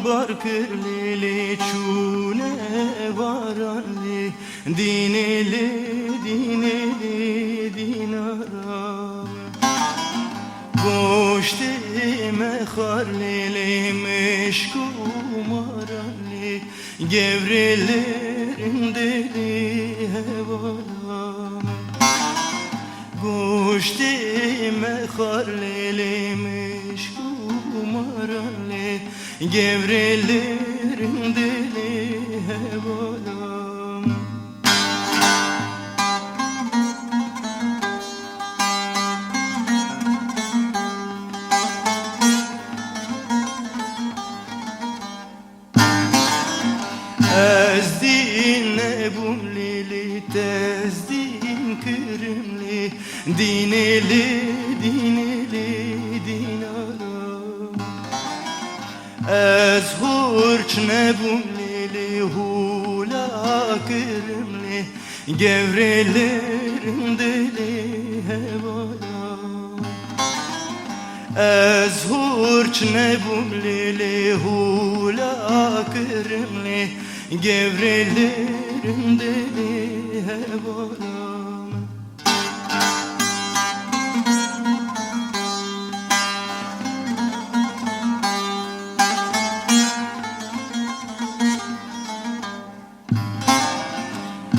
barkırlili çune varanli dinili dinili dinara goşti mekharlili meşkumaranli gevrilerin deli hevala goşti mekharlili meşkumaranli gevrilerin deli hevala Ezdin nebum lili tezdin kırımli dinili dinili dinara Ez hurç nebum lili hula kırımli gevrelerin deli hevala Ez hurç nebum lili hula kırımli gevrelerin deli hevalam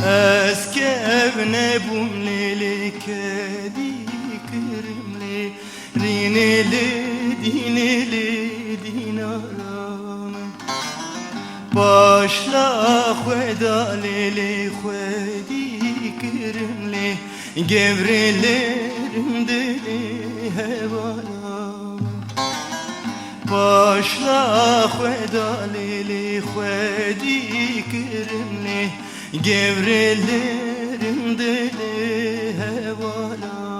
Eskevne bumlili kedi kırımli rinili dinili dinaram Başla xvedalili xvedi kırımli gevrelerin deli hevala Başla xvedalili xvedi kırımli gevrelerin deli hevala